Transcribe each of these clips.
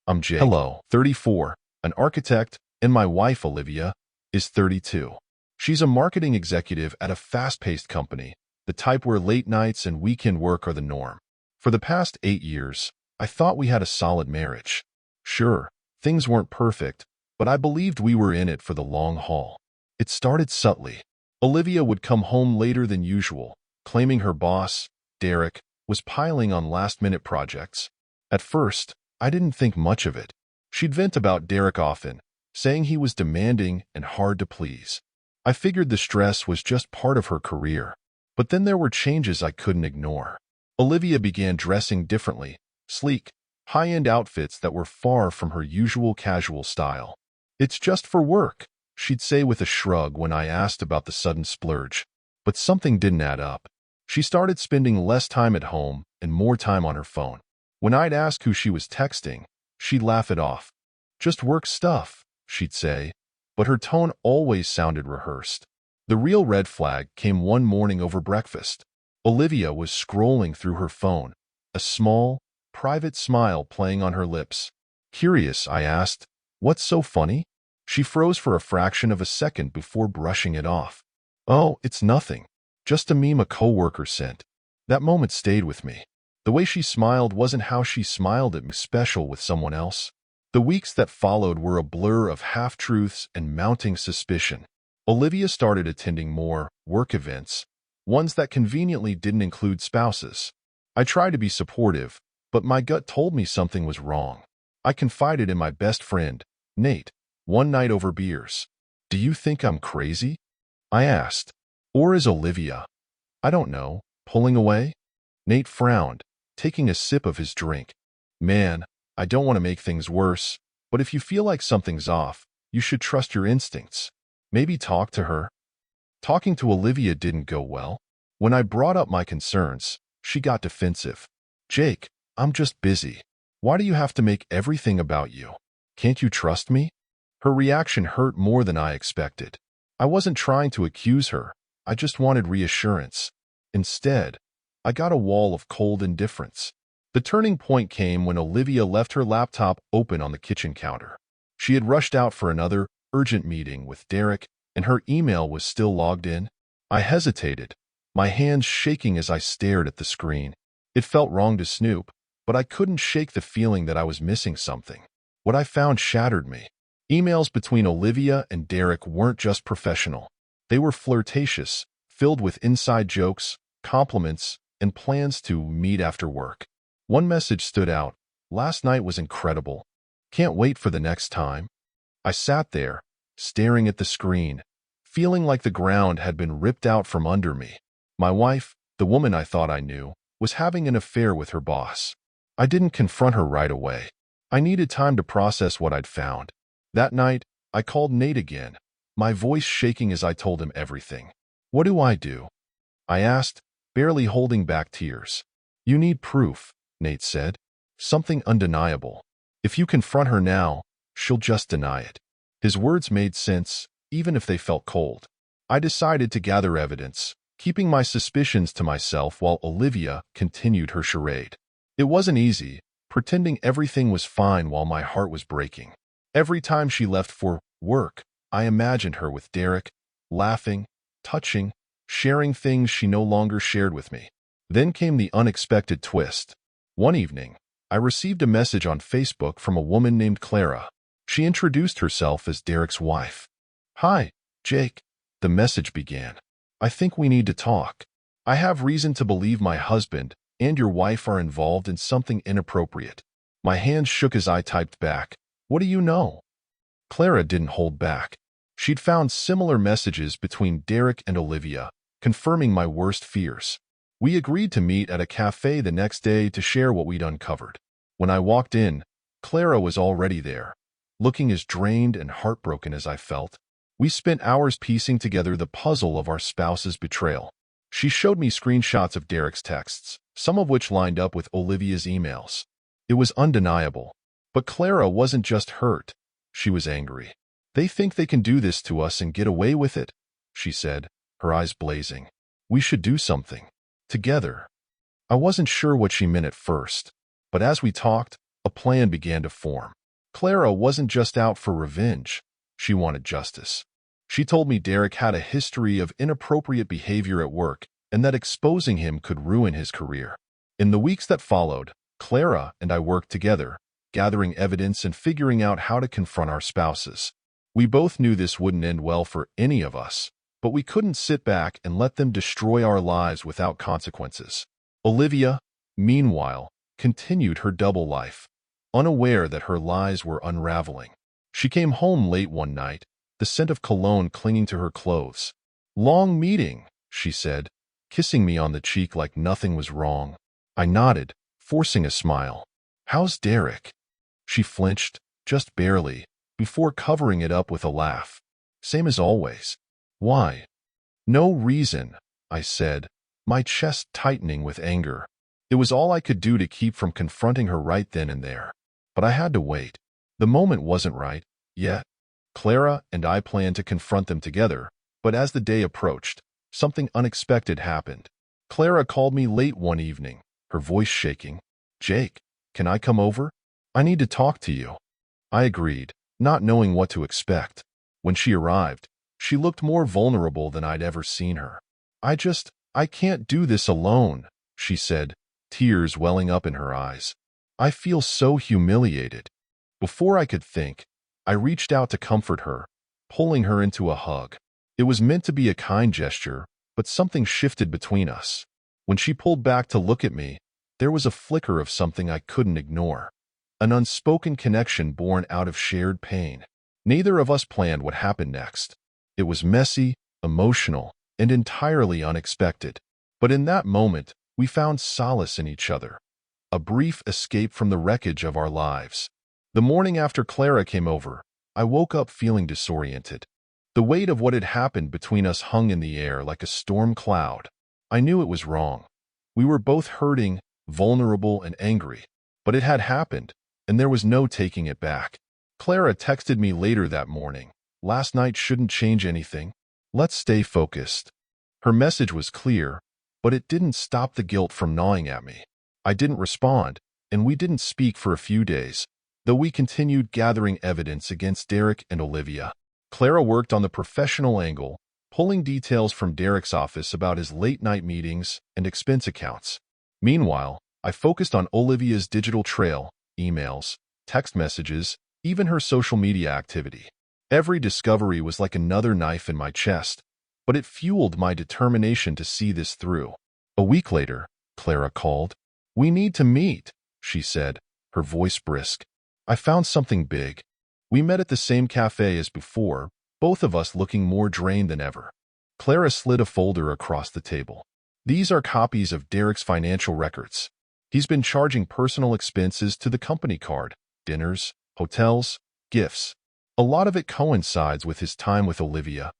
I'm Jake. Hello. 34, an architect, and my wife, Olivia, is 32. She's a marketing executive at a fast-paced company, the type where late nights and weekend work are the norm. For the past 8 years, I thought we had a solid marriage. Sure, things weren't perfect, but I believed we were in it for the long haul. It started subtly. Olivia would come home later than usual, claiming her boss, Derek, was piling on last-minute projects. At first, I didn't think much of it. She'd vent about Derek often, saying he was demanding and hard to please. I figured the stress was just part of her career. But then there were changes I couldn't ignore. Olivia began dressing differently, sleek, high-end outfits that were far from her usual casual style. "It's just for work," she'd say with a shrug when I asked about the sudden splurge. But something didn't add up. She started spending less time at home and more time on her phone. When I'd ask who she was texting, she'd laugh it off. "Just work stuff," she'd say, but her tone always sounded rehearsed. The real red flag came one morning over breakfast. Olivia was scrolling through her phone, a small, private smile playing on her lips. Curious, I asked, "What's so funny?" She froze for a fraction of a second before brushing it off. "Oh, it's nothing. Just a meme a coworker sent." That moment stayed with me. The way she smiled wasn't how she smiled at me special with someone else. The weeks that followed were a blur of half-truths and mounting suspicion. Olivia started attending more work events, ones that conveniently didn't include spouses. I tried to be supportive, but my gut told me something was wrong. I confided in my best friend, Nate, one night over beers. "Do you think I'm crazy?" I asked. "Or is Olivia, I don't know, pulling away?" Nate frowned, taking a sip of his drink. "Man, I don't want to make things worse, but if you feel like something's off, you should trust your instincts. Maybe talk to her." Talking to Olivia didn't go well. When I brought up my concerns, she got defensive. "Jake, I'm just busy. Why do you have to make everything about you? Can't you trust me?" Her reaction hurt more than I expected. I wasn't trying to accuse her. I just wanted reassurance. Instead, I got a wall of cold indifference. The turning point came when Olivia left her laptop open on the kitchen counter. She had rushed out for another urgent meeting with Derek, and her email was still logged in. I hesitated, my hands shaking as I stared at the screen. It felt wrong to snoop, but I couldn't shake the feeling that I was missing something. What I found shattered me. Emails between Olivia and Derek weren't just professional. They were flirtatious, filled with inside jokes, compliments, and plans to meet after work. One message stood out. "Last night was incredible. Can't wait for the next time." I sat there, staring at the screen, feeling like the ground had been ripped out from under me. My wife, the woman I thought I knew, was having an affair with her boss. I didn't confront her right away. I needed time to process what I'd found. That night, I called Nate again, my voice shaking as I told him everything. "What do I do?" I asked, barely holding back tears. "You need proof," Nate said. "Something undeniable. If you confront her now, she'll just deny it." His words made sense, even if they felt cold. I decided to gather evidence, keeping my suspicions to myself while Olivia continued her charade. It wasn't easy, pretending everything was fine while my heart was breaking. Every time she left for work, I imagined her with Derek, laughing, touching, sharing things she no longer shared with me. Then came the unexpected twist. One evening, I received a message on Facebook from a woman named Clara. She introduced herself as Derek's wife. "Hi, Jake," the message began. "I think we need to talk. I have reason to believe my husband and your wife are involved in something inappropriate." My hands shook as I typed back, "What do you know?" Clara didn't hold back. She'd found similar messages between Derek and Olivia, confirming my worst fears. We agreed to meet at a cafe the next day to share what we'd uncovered. When I walked in, Clara was already there, looking as drained and heartbroken as I felt. We spent hours piecing together the puzzle of our spouse's betrayal. She showed me screenshots of Derek's texts, some of which lined up with Olivia's emails. It was undeniable. But Clara wasn't just hurt. She was angry. "They think they can do this to us and get away with it," she said, her eyes blazing. "We should do something. Together." I wasn't sure what she meant at first, but as we talked, A plan began to form. Clara wasn't just out for revenge. She wanted justice. She told me Derek had a history of inappropriate behavior at work and that exposing him could ruin his career. In the weeks that followed, Clara and I worked together, gathering evidence and figuring out how to confront our spouses. We both knew this wouldn't end well for any of us, but we couldn't sit back and let them destroy our lives without consequences. Olivia, meanwhile, continued her double life, unaware that her lies were unraveling. She came home late one night, the scent of cologne clinging to her clothes. "Long meeting," she said, kissing me on the cheek like nothing was wrong. I nodded, forcing a smile. "How's Derek?" She flinched, just barely, before covering it up with a laugh. "Same as always." "Why?" "No reason," I said, my chest tightening with anger. It was all I could do to keep from confronting her right then and there. But I had to wait. The moment wasn't right, yet. Clara and I planned to confront them together, but as the day approached, something unexpected happened. Clara called me late one evening, her voice shaking. "Jake, can I come over? I need to talk to you." I agreed, not knowing what to expect. When she arrived, she looked more vulnerable than I'd ever seen her. I can't do this alone," she said, tears welling up in her eyes. "I feel so humiliated." Before I could think, I reached out to comfort her, pulling her into a hug. It was meant to be a kind gesture, but something shifted between us. When she pulled back to look at me, there was a flicker of something I couldn't ignore. An unspoken connection born out of shared pain. Neither of us planned what happened next. It was messy, emotional, and entirely unexpected. But in that moment, we found solace in each other. A brief escape from the wreckage of our lives. The morning after Clara came over, I woke up feeling disoriented. The weight of what had happened between us hung in the air like a storm cloud. I knew it was wrong. We were both hurting, vulnerable, and angry. But it had happened, and there was no taking it back. Clara texted me later that morning. "Last night shouldn't change anything. Let's stay focused." Her message was clear, but it didn't stop the guilt from gnawing at me. I didn't respond, and we didn't speak for a few days, though we continued gathering evidence against Derek and Olivia. Clara worked on the professional angle, pulling details from Derek's office about his late-night meetings and expense accounts. Meanwhile, I focused on Olivia's digital trail, emails, text messages, even her social media activity. Every discovery was like another knife in my chest, but it fueled my determination to see this through. A week later, Clara called. "We need to meet," she said, her voice brisk. "I found something big." We met at the same cafe as before, both of us looking more drained than ever. Clara slid a folder across the table. "These are copies of Derek's financial records. He's been charging personal expenses to the company card, dinners, hotels, gifts. A lot of it coincides with his time with Olivia."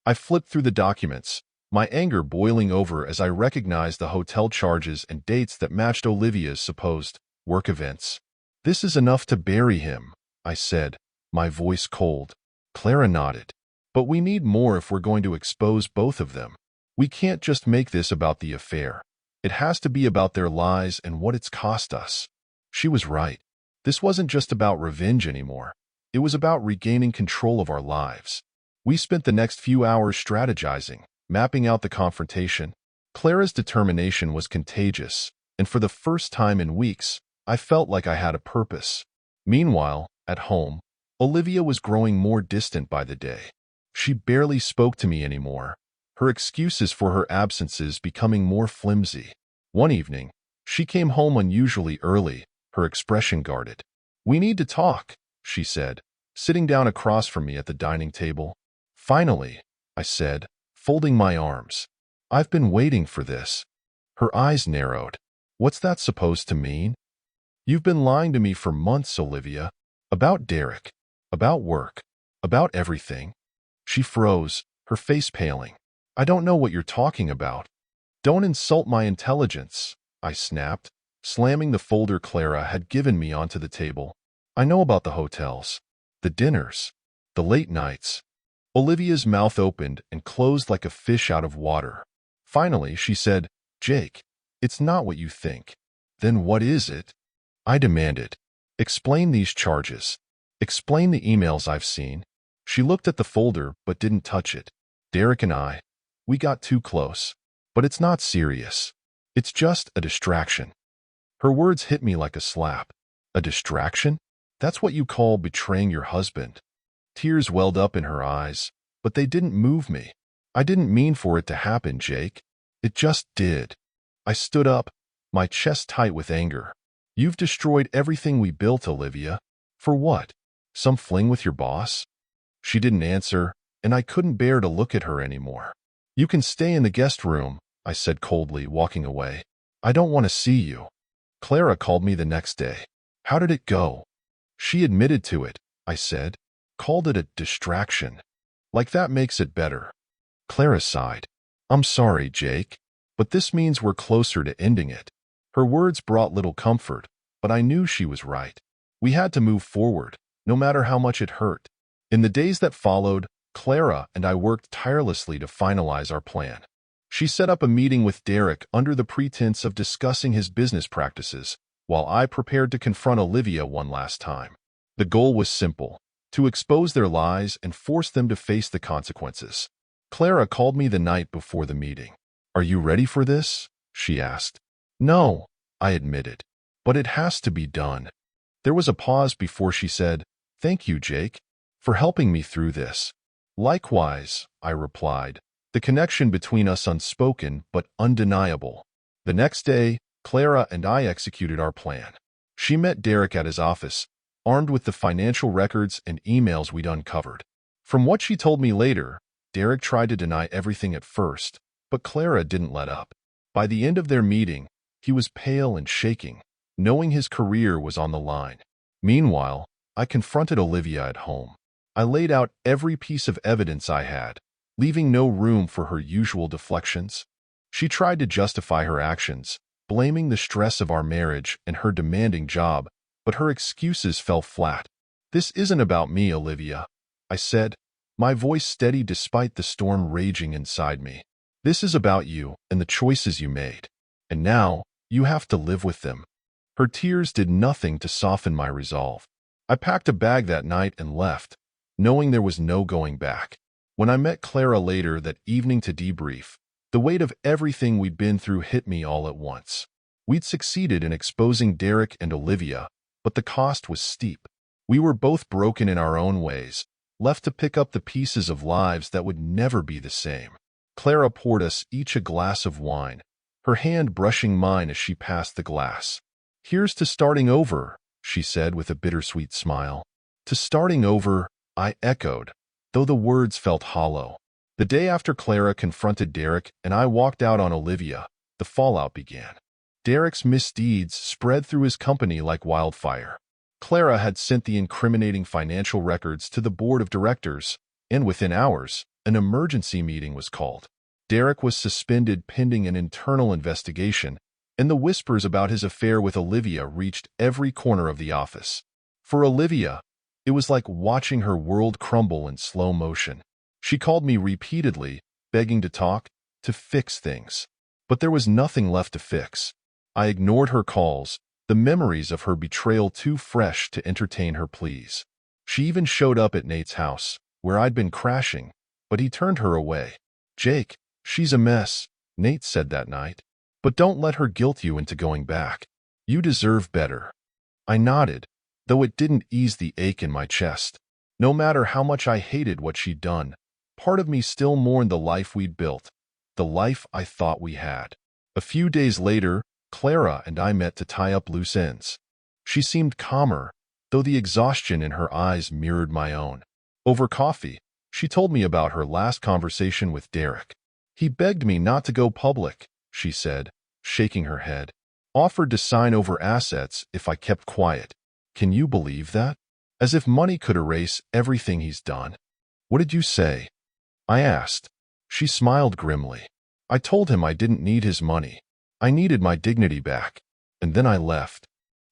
I flipped through the documents, my anger boiling over as I recognized the hotel charges and dates that matched Olivia's supposed work events. "This is enough to bury him," I said, my voice cold. Clara nodded. "But we need more if we're going to expose both of them. We can't just make this about the affair. It has to be about their lies and what it's cost us." She was right. This wasn't just about revenge anymore. It was about regaining control of our lives. We spent the next few hours strategizing, mapping out the confrontation. Clara's determination was contagious, and for the first time in weeks, I felt like I had a purpose. Meanwhile, at home, Olivia was growing more distant by the day. She barely spoke to me anymore, her excuses for her absences becoming more flimsy. One evening, she came home unusually early, her expression guarded. "We need to talk," she said, sitting down across from me at the dining table. "Finally," I said, folding my arms. "I've been waiting for this." Her eyes narrowed. "What's that supposed to mean?" "You've been lying to me for months, Olivia. About Derek. About work. About everything." She froze, her face paling. "I don't know what you're talking about." "Don't insult my intelligence," I snapped, slamming the folder Clara had given me onto the table. "I know about the hotels, the dinners, the late nights." Olivia's mouth opened and closed like a fish out of water. Finally, she said, "Jake, it's not what you think." "Then what is it?" I demanded. Explain these charges. Explain the emails I've seen. She looked at the folder but didn't touch it. Derek and we got too close. But it's not serious. It's just a distraction. Her words hit me like a slap. A distraction? That's what you call betraying your husband. Tears welled up in her eyes, but they didn't move me. I didn't mean for it to happen, Jake. It just did. I stood up, my chest tight with anger. You've destroyed everything we built, Olivia. For what? Some fling with your boss? She didn't answer, and I couldn't bear to look at her anymore. You can stay in the guest room, I said coldly, walking away. I don't want to see you. Clara called me the next day. How did it go? She admitted to it, I said. Called it a distraction. Like that makes it better. Clara sighed. I'm sorry, Jake, but this means we're closer to ending it. Her words brought little comfort, but I knew she was right. We had to move forward, no matter how much it hurt. In the days that followed, Clara and I worked tirelessly to finalize our plan. She set up a meeting with Derek under the pretense of discussing his business practices, while I prepared to confront Olivia one last time. The goal was simple: to expose their lies and force them to face the consequences. Clara called me the night before the meeting. Are you ready for this? She asked. No, I admitted. But it has to be done. There was a pause before she said, Thank you, Jake, for helping me through this. Likewise, I replied, the connection between us unspoken but undeniable. The next day, Clara and I executed our plan. She met Derek at his office, armed with the financial records and emails we'd uncovered. From what she told me later, Derek tried to deny everything at first, but Clara didn't let up. By the end of their meeting, he was pale and shaking, knowing his career was on the line. Meanwhile, I confronted Olivia at home. I laid out every piece of evidence I had, leaving no room for her usual deflections. She tried to justify her actions, blaming the stress of our marriage and her demanding job, but her excuses fell flat. This isn't about me, Olivia, I said, my voice steady despite the storm raging inside me. This is about you and the choices you made. And now, you have to live with them. Her tears did nothing to soften my resolve. I packed a bag that night and left, knowing there was no going back. When I met Clara later that evening to debrief, the weight of everything we'd been through hit me all at once. We'd succeeded in exposing Derek and Olivia, but the cost was steep. We were both broken in our own ways, left to pick up the pieces of lives that would never be the same. Clara poured us each a glass of wine, her hand brushing mine as she passed the glass. Here's to starting over, she said with a bittersweet smile. To starting over, I echoed, though the words felt hollow. The day after Clara confronted Derek and I walked out on Olivia, the fallout began. Derek's misdeeds spread through his company like wildfire. Clara had sent the incriminating financial records to the board of directors, and within hours, an emergency meeting was called. Derek was suspended pending an internal investigation, and the whispers about his affair with Olivia reached every corner of the office. For Olivia, it was like watching her world crumble in slow motion. She called me repeatedly, begging to talk, to fix things. But there was nothing left to fix. I ignored her calls, the memories of her betrayal too fresh to entertain her pleas. She even showed up at Nate's house, where I'd been crashing, but he turned her away. Jake, she's a mess, Nate said that night. But don't let her guilt you into going back. You deserve better. I nodded, though it didn't ease the ache in my chest. No matter how much I hated what she'd done, part of me still mourned the life we'd built, the life I thought we had. A few days later, Clara and I met to tie up loose ends. She seemed calmer, though the exhaustion in her eyes mirrored my own. Over coffee, she told me about her last conversation with Derek. He begged me not to go public, she said, shaking her head. Offered to sign over assets if I kept quiet. Can you believe that? As if money could erase everything he's done. What did you say? I asked. She smiled grimly. I told him I didn't need his money. I needed my dignity back. And then I left.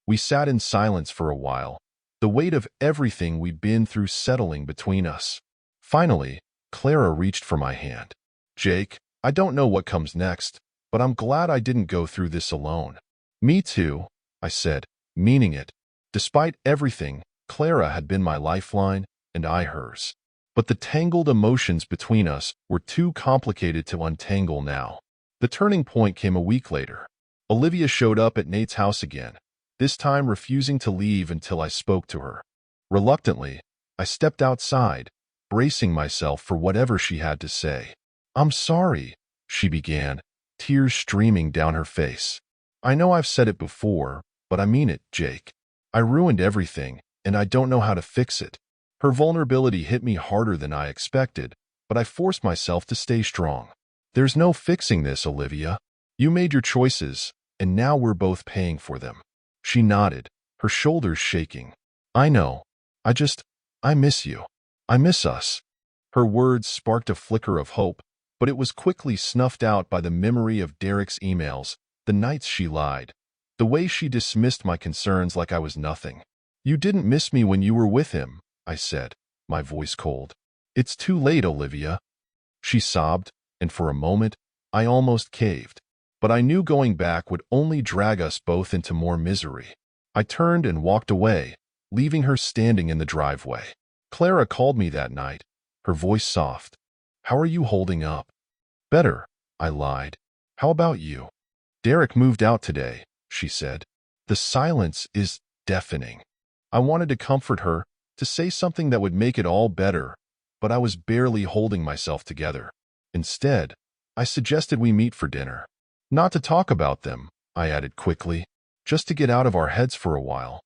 We sat in silence for a while, the weight of everything we'd been through settling between us. Finally, Clara reached for my hand. Jake, I don't know what comes next, but I'm glad I didn't go through this alone. Me too, I said, meaning it. Despite everything, Clara had been my lifeline, and I hers. But the tangled emotions between us were too complicated to untangle now. The turning point came a week later. Olivia showed up at Nate's house again, this time refusing to leave until I spoke to her. Reluctantly, I stepped outside, bracing myself for whatever she had to say. "I'm sorry," she began, tears streaming down her face. "I know I've said it before, but I mean it, Jake. I ruined everything, and I don't know how to fix it." Her vulnerability hit me harder than I expected, but I forced myself to stay strong. "There's no fixing this, Olivia. You made your choices, and now we're both paying for them." She nodded, her shoulders shaking. "I know. I miss you. I miss us." Her words sparked a flicker of hope, but it was quickly snuffed out by the memory of Derek's emails, the nights she lied, the way she dismissed my concerns like I was nothing. "You didn't miss me when you were with him," I said, my voice cold. "It's too late, Olivia." She sobbed, and for a moment, I almost caved. But I knew going back would only drag us both into more misery. I turned and walked away, leaving her standing in the driveway. Clara called me that night, her voice soft. "How are you holding up?" "Better," I lied. "How about you?" "Derek moved out today," she said. The silence is deafening. I wanted to comfort her, to say something that would make it all better, but I was barely holding myself together. Instead, I suggested we meet for dinner. "Not to talk about them," I added quickly, "just to get out of our heads for a while."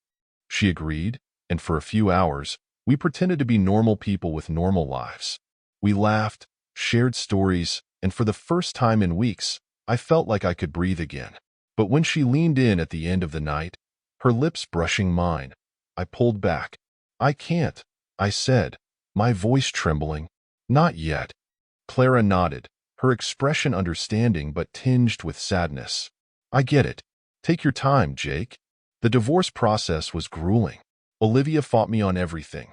She agreed, and for a few hours, we pretended to be normal people with normal lives. We laughed, shared stories, and for the first time in weeks, I felt like I could breathe again. But when she leaned in at the end of the night, her lips brushing mine, I pulled back. "I can't," I said, my voice trembling. "Not yet." Clara nodded, her expression understanding but tinged with sadness. "I get it. Take your time, Jake." The divorce process was grueling. Olivia fought me on everything.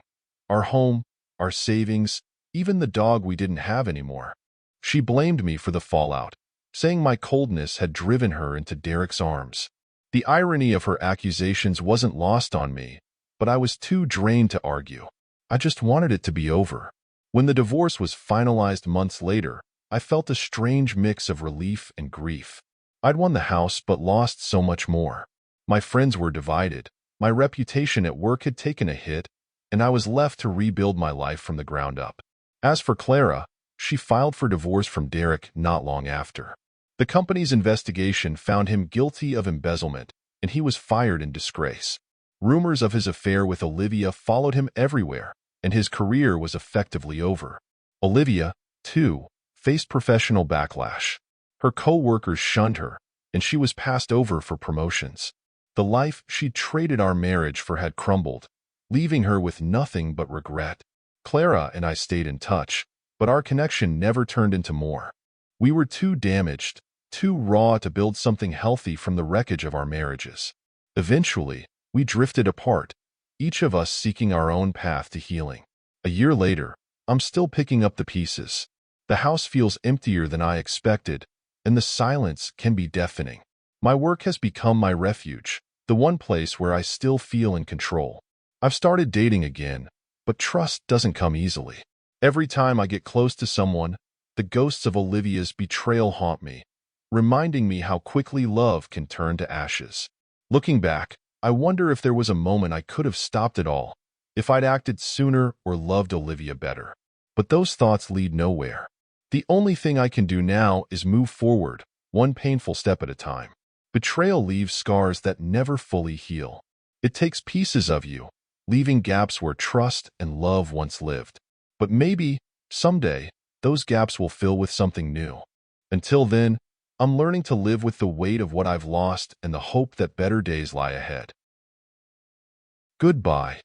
Our home, our savings, even the dog we didn't have anymore. She blamed me for the fallout, saying my coldness had driven her into Derek's arms. The irony of her accusations wasn't lost on me, but I was too drained to argue. I just wanted it to be over. When the divorce was finalized months later, I felt a strange mix of relief and grief. I'd won the house but lost so much more. My friends were divided, my reputation at work had taken a hit, and I was left to rebuild my life from the ground up. As for Clara, she filed for divorce from Derek not long after. The company's investigation found him guilty of embezzlement, and he was fired in disgrace. Rumors of his affair with Olivia followed him everywhere, and his career was effectively over. Olivia, too, faced professional backlash. Her co-workers shunned her, and she was passed over for promotions. The life she'd traded our marriage for had crumbled, leaving her with nothing but regret. Clara and I stayed in touch, but our connection never turned into more. We were too damaged, too raw to build something healthy from the wreckage of our marriages. Eventually, we drifted apart, each of us seeking our own path to healing. A year later, I'm still picking up the pieces. The house feels emptier than I expected, and the silence can be deafening. My work has become my refuge, the one place where I still feel in control. I've started dating again, but trust doesn't come easily. Every time I get close to someone, the ghosts of Olivia's betrayal haunt me, reminding me how quickly love can turn to ashes. Looking back, I wonder if there was a moment I could have stopped it all, if I'd acted sooner or loved Olivia better. But those thoughts lead nowhere. The only thing I can do now is move forward, one painful step at a time. Betrayal leaves scars that never fully heal. It takes pieces of you, leaving gaps where trust and love once lived. But maybe, someday, those gaps will fill with something new. Until then, I'm learning to live with the weight of what I've lost and the hope that better days lie ahead. Goodbye.